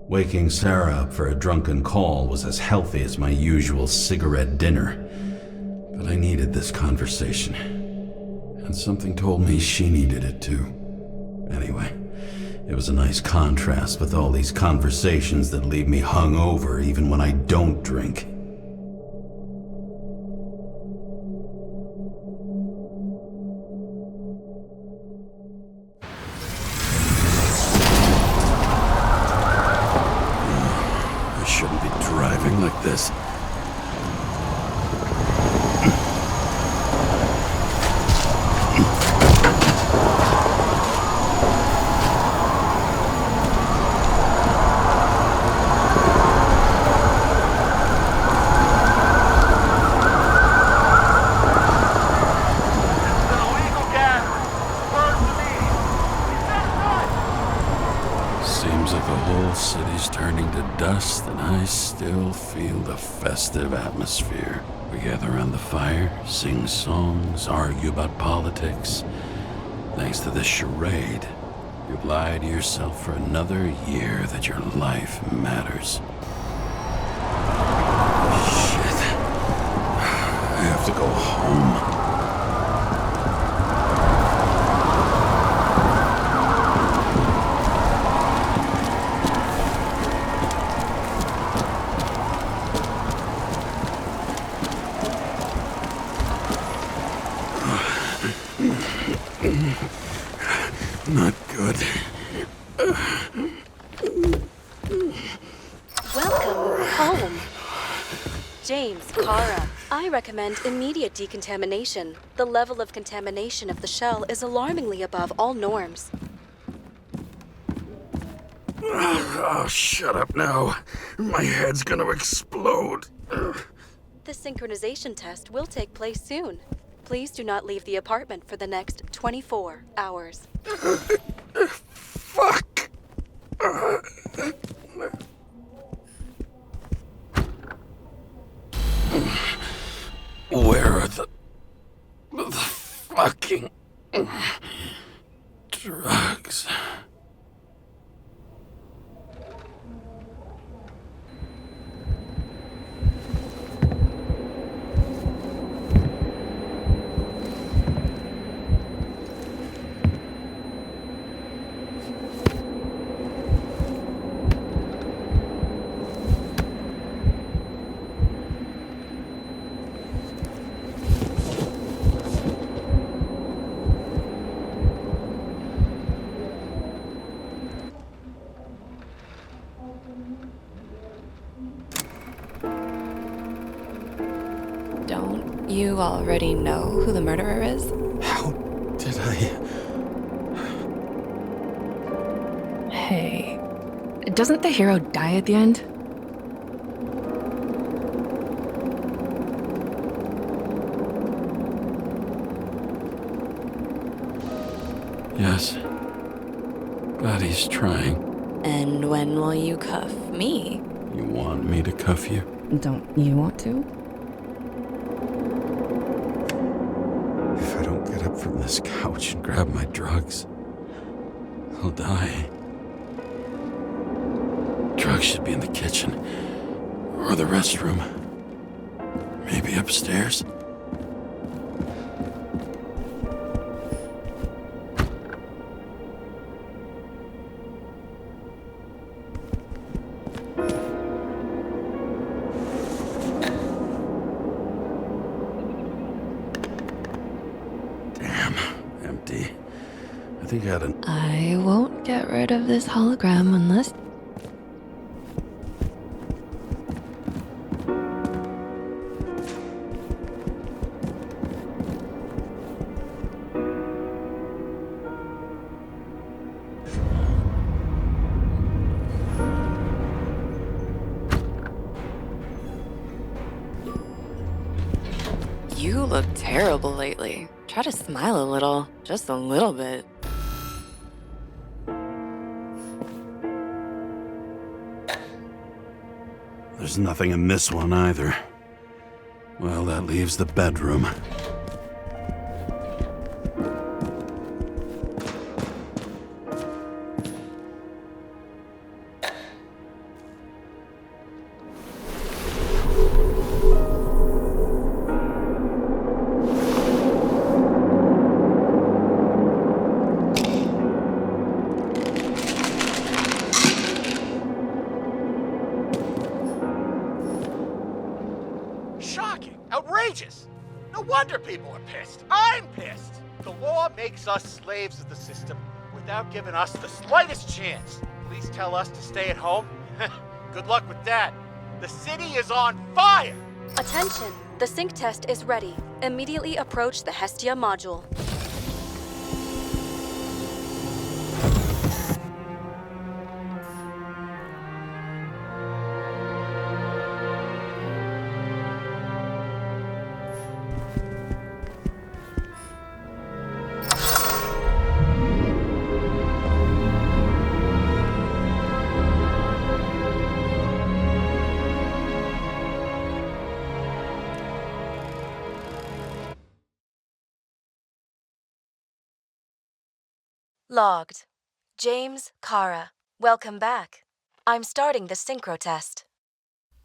Waking Sarah up for a drunken call was as healthy as my usual cigarette dinner. But I needed this conversation. And something told me she needed it too. Anyway, it was a nice contrast with all these conversations that leave me hungover even when I don't drink. I shouldn't be driving like this. Seems like the whole city's turning to dust, and I still feel the festive atmosphere. We gather around the fire, sing songs, argue about politics. Thanks to this charade, you've lied to yourself for another year that your life matters. Shit. I have to go home. Not good. Welcome home. James Karra. I recommend immediate decontamination. The level of contamination of the shell is alarmingly above all norms. Oh, shut up now. My head's gonna explode. The synchronization test will take place soon. Please do not leave the apartment for the next 24 hours. Fuck! Where are the fucking drugs? Don't you already know who the murderer is? How did I... Hey, doesn't the hero die at the end? Yes. But he's trying. And when will you cuff me? You want me to cuff you? Don't you want to? If I don't get up from this couch and grab my drugs, I'll die. Drugs should be in the kitchen. Or the restroom. Maybe upstairs. Damn, empty. I think I had an... I won't get rid of this hologram unless... You look terrible lately. Try to smile a little, just a little bit. There's nothing in this one either. Well, that leaves the bedroom. wonder people are pissed. I'm pissed. The law makes us slaves of the system without giving us the slightest chance. Please tell us to stay at home. Good luck with that. The city is on fire! Attention! The sync test is ready. Immediately approach the Hestia module. Logged. James Karra. Welcome back. I'm starting the synchro test.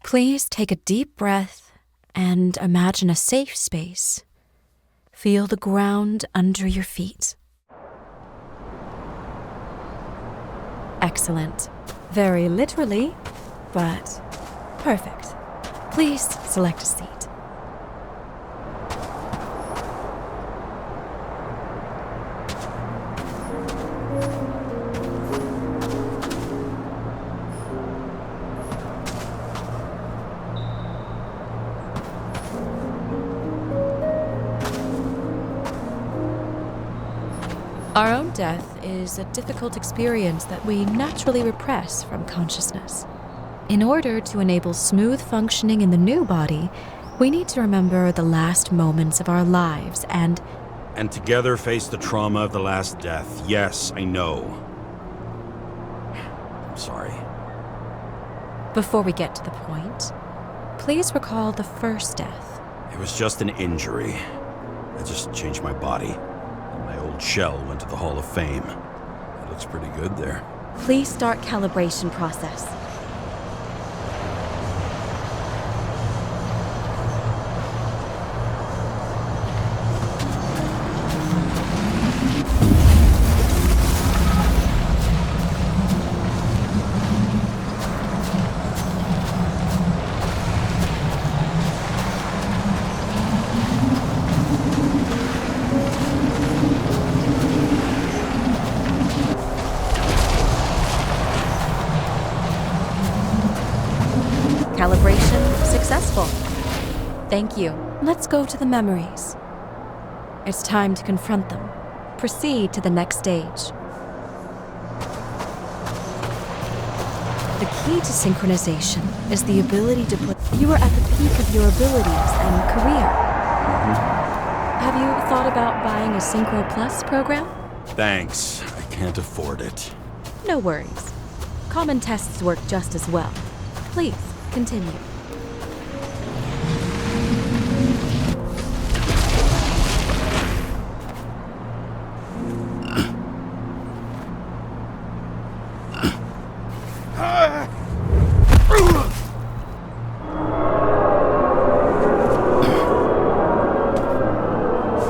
Please take a deep breath and imagine a safe space. Feel the ground under your feet. Excellent. Very literally, but perfect. Please select a seat. Our own death is a difficult experience that we naturally repress from consciousness. In order to enable smooth functioning in the new body, we need to remember the last moments of our lives and together face the trauma of the last death. Yes, I know. I'm sorry. before we get to the point, please recall the first death. It was just an injury. I just changed my body. And my old shell went to the Hall of Fame. It looks pretty good there. Please start calibration process. Calibration successful. Thank you. Let's go to the memories. It's time to confront them. Proceed to the next stage. The key to synchronization is the ability to put you are at the peak of your abilities and career. Have you thought about buying a Synchro Plus program? Thanks. I can't afford it. No worries. Common tests work just as well. Please, continue.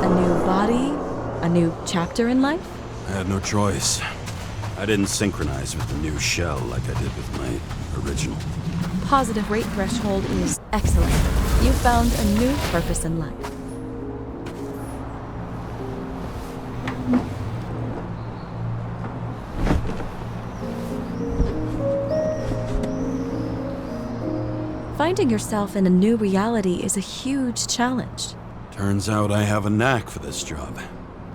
A new body? A new chapter in life? I had no choice. I didn't synchronize with the new shell like I did with my original. Positive rate threshold is excellent. You found a new purpose in life. Finding yourself in a new reality is a huge challenge. Turns out I have a knack for this job.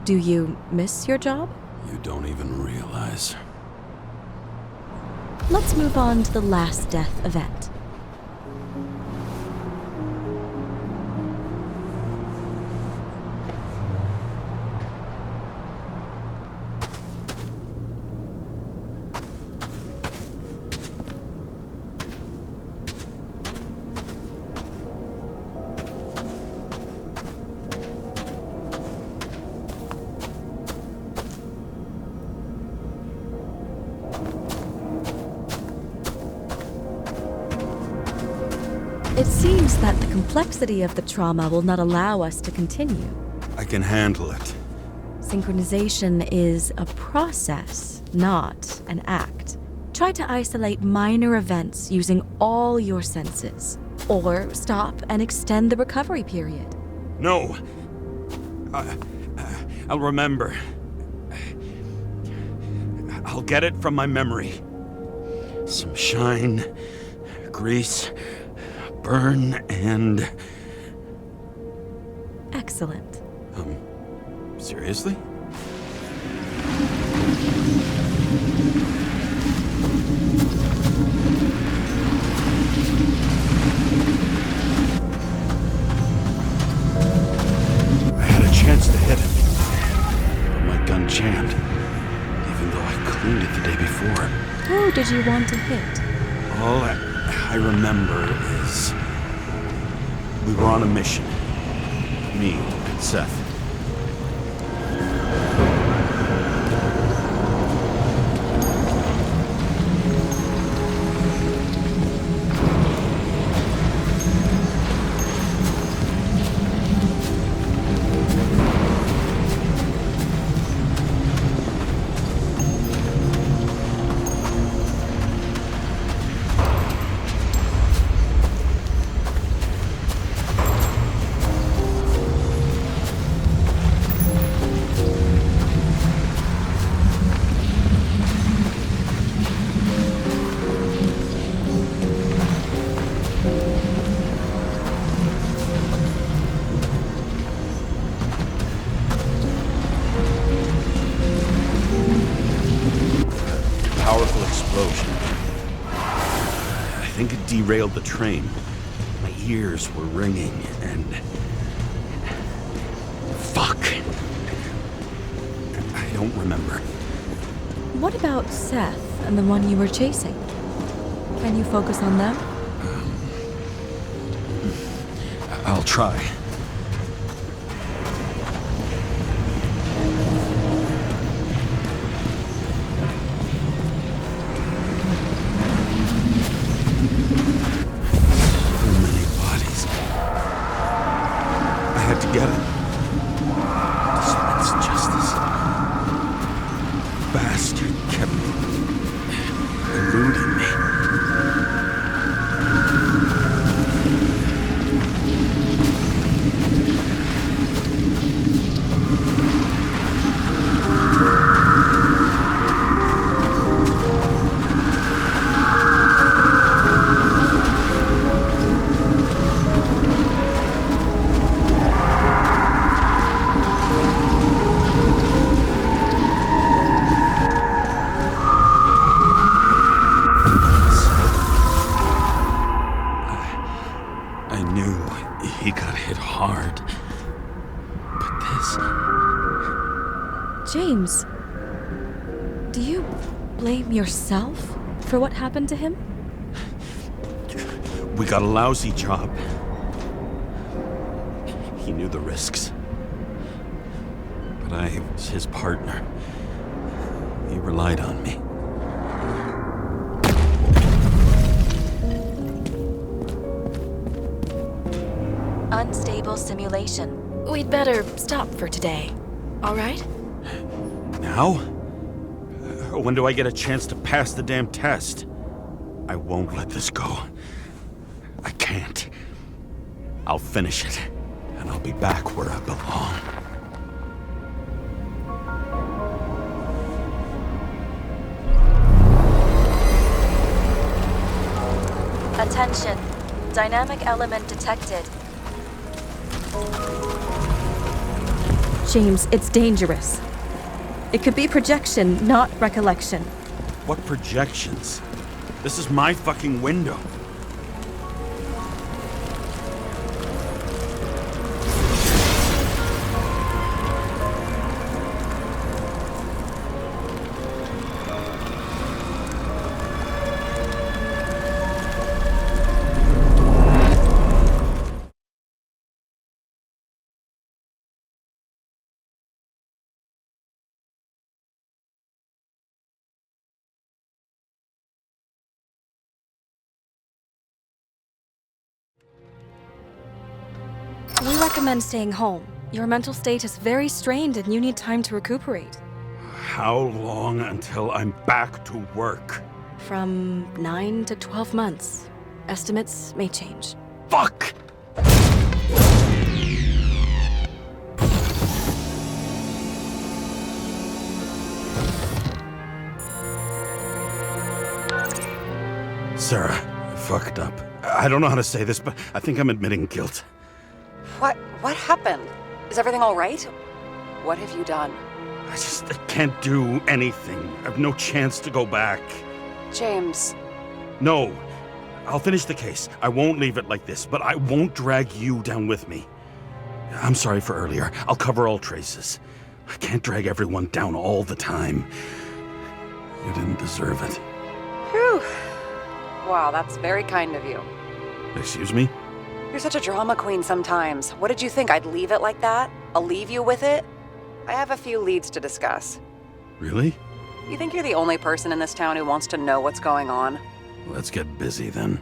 Do you miss your job? You don't even realize. Let's move on to the last death event. It seems that the complexity of the trauma will not allow us to continue. I can handle it. Synchronization is a process, not an act. Try to isolate minor events using all your senses, or stop and extend the recovery period. No, I'll remember. I'll get it from my memory. Some shine, grease, burn, and... Excellent. Seriously? I had a chance to hit him, but my gun jammed, even though I cleaned it the day before. Who did you want to hit? All I remember is we were on a mission. Me and Seth. Powerful explosion. I think it derailed the train. My ears were ringing and... Fuck. I don't remember. What about Seth and the one you were chasing? Can you focus on them? I'll try. To get it. Dispense justice. Bastard kept eluding me. He got hit hard. But this... James, do you blame yourself for what happened to him? We got a lousy job. He knew the risks. But I was his partner. He relied on me. Unstable simulation. We'd better stop for today. All right? Now? When do I get a chance to pass the damn test? I won't let this go. I can't. I'll finish it, and I'll be back where I belong. Attention. Dynamic element detected. James, it's dangerous. It could be projection, not recollection. What projections? This is my fucking window. We recommend staying home. Your mental state is very strained and you need time to recuperate. How long until I'm back to work? From 9 to 12 months. Estimates may change. Fuck! Sarah, I fucked up. I don't know how to say this, but I think I'm admitting guilt. What happened? Is everything all right? What have you done? I can't do anything. I have no chance to go back. James. No. I'll finish the case. I won't leave it like this, but I won't drag you down with me. I'm sorry for earlier. I'll cover all traces. I can't drag everyone down all the time. You didn't deserve it. Whew. Wow, that's very kind of you. Excuse me? You're such a drama queen sometimes. What did you think, I'd leave it like that? I'll leave you with it? I have a few leads to discuss. Really? You think you're the only person in this town who wants to know what's going on? Let's get busy then.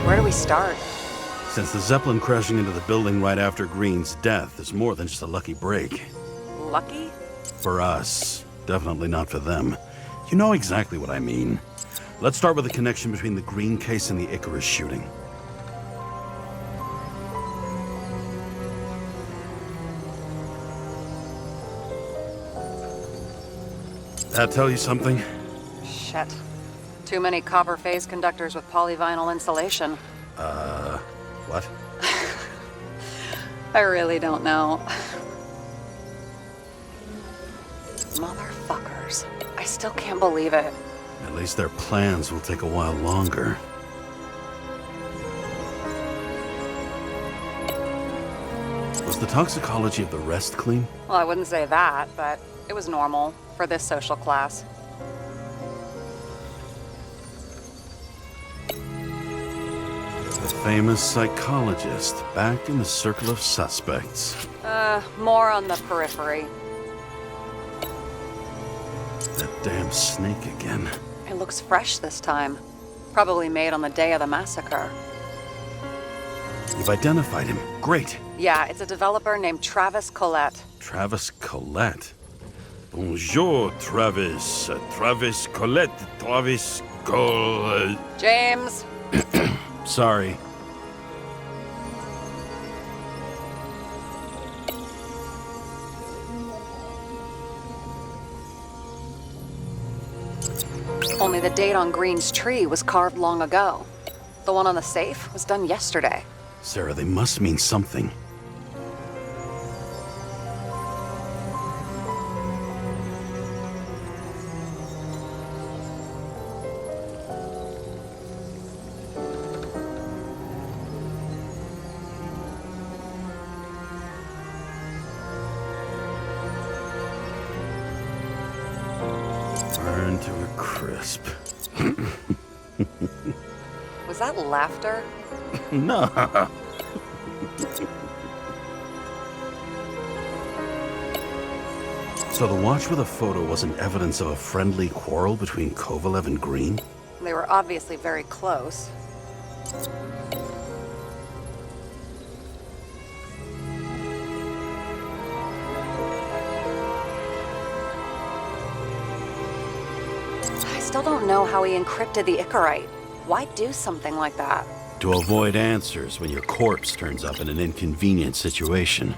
Where do we start? Since the Zeppelin crashing into the building right after Green's death is more than just a lucky break. Lucky? For us. Definitely not for them. You know exactly what I mean. Let's start with the connection between the Green case and the Icarus shooting. That tell you something? Shit. Too many copper phase conductors with polyvinyl insulation. What? I really don't know. Motherfuckers. I still can't believe it. At least their plans will take a while longer. Was the toxicology of the rest clean? Well, I wouldn't say that, but it was normal for this social class. The famous psychologist back in the circle of suspects. More on the periphery. That damn snake again. It looks fresh this time. Probably made on the day of the massacre. You've identified him. Great. Yeah, it's a developer named Travis Collette. Travis Collette. Bonjour, Travis. Travis Collette. Travis Collette. James! Sorry. Only the date on Green's tree was carved long ago. The one on the safe was done yesterday. Sarah, they must mean something. Burn to a crisp. Was that laughter? No. So the watch with a photo wasn't evidence of a friendly quarrel between Kovalev and Green? They were obviously very close. I still don't know how he encrypted the Icarite. Why do something like that? To avoid answers when your corpse turns up in an inconvenient situation.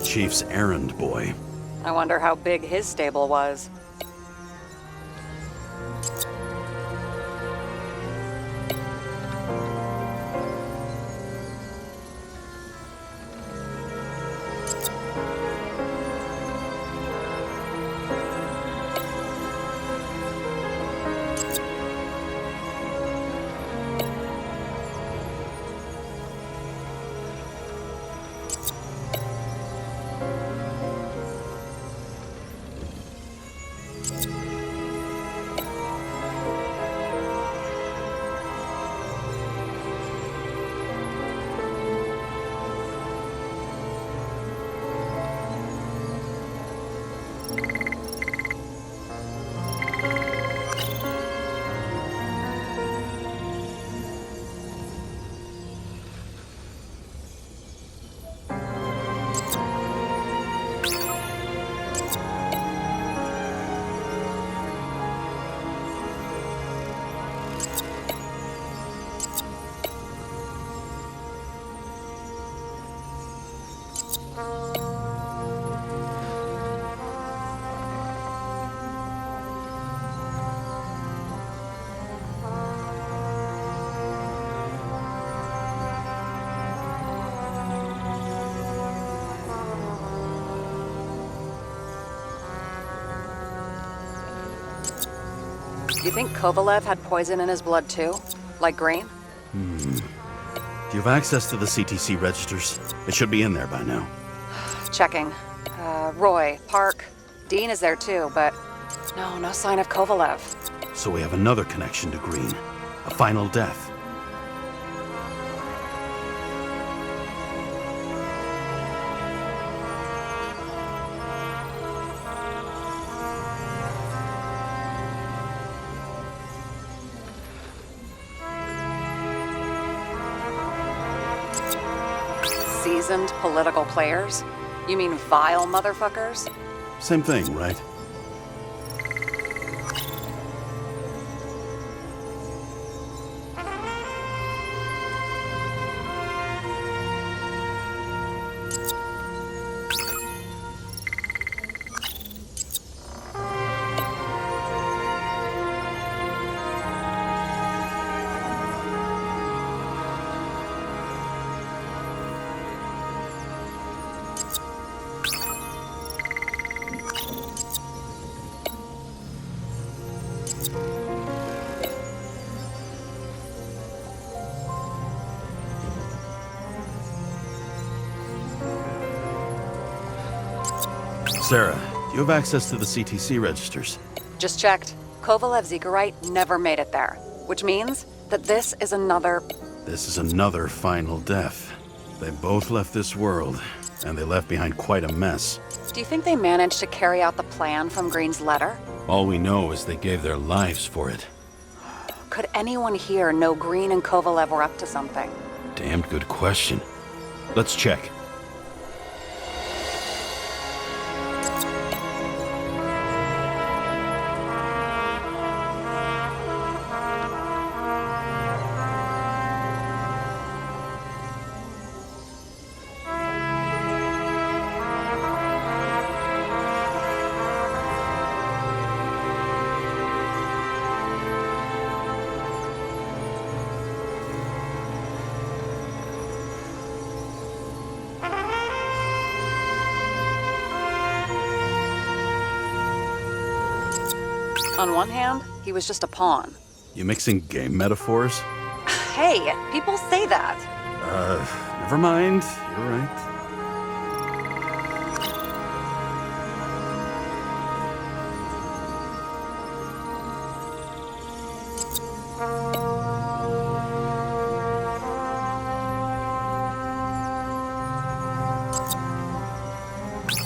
Chief's errand boy. I wonder how big his stable was. Do you think Kovalev had poison in his blood too? Like Green? Do you have access to the CTC registers? It should be in there by now. Checking. Roy, Park, Dean is there too, but no sign of Kovalev. So we have another connection to Green. A final death. Seasoned political players? You mean vile motherfuckers? Same thing, right? Sarah, do you have access to the CTC registers? Just checked. Kovalev's Zegarite never made it there, which means that this is another... This is another final death. They both left this world, and they left behind quite a mess. Do you think they managed to carry out the plan from Green's letter? All we know is they gave their lives for it. Could anyone here know Green and Kovalev were up to something? Damned good question. Let's check. On one hand, he was just a pawn. You mixing game metaphors? Hey, people say that. Never mind. You're right.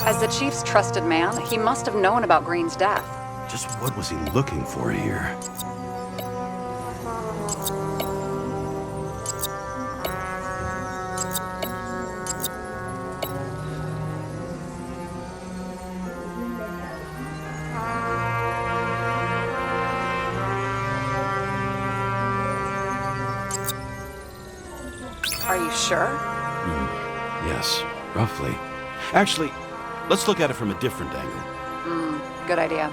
As the chief's trusted man, he must have known about Green's death. Just what was he looking for here? Are you sure? Yes, roughly. Actually, let's look at it from a different angle. Good idea.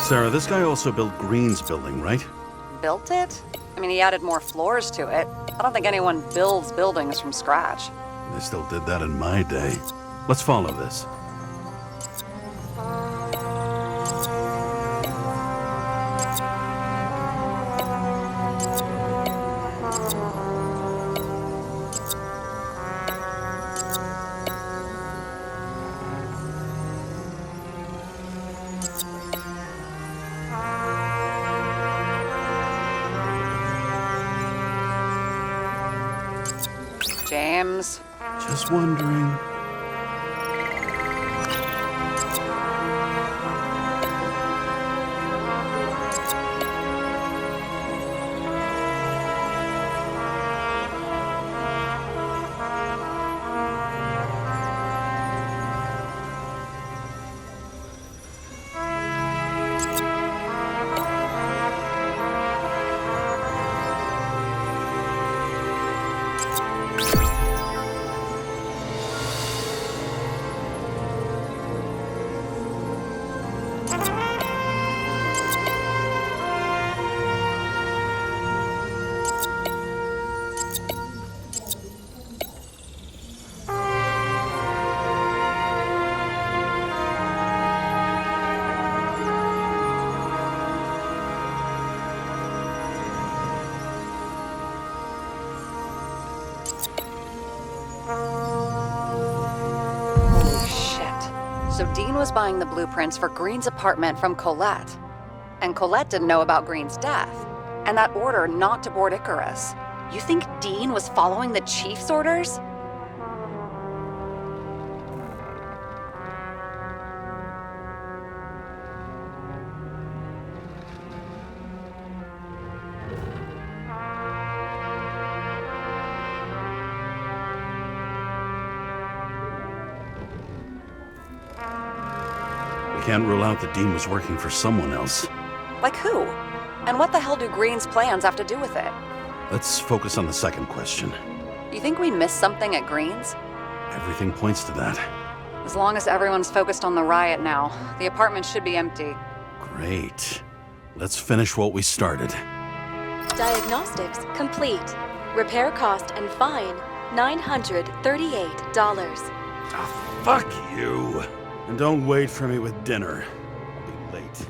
Sarah, this guy also built Green's building, right? Built it? I mean, he added more floors to it. I don't think anyone builds buildings from scratch. They still did that in my day. Let's follow this. James. Just wondering. Holy shit. So Dean was buying the blueprints for Green's apartment from Colette. And Colette didn't know about Green's death. And that order not to board Icarus. You think Dean was following the chief's orders? We can't rule out that Dean was working for someone else. Like who? And what the hell do Green's plans have to do with it? Let's focus on the second question. You think we missed something at Green's? Everything points to that. As long as everyone's focused on the riot now, the apartment should be empty. Great. Let's finish what we started. Diagnostics complete. Repair cost and fine $938. Ah, fuck you. And don't wait for me with dinner. I'll be late.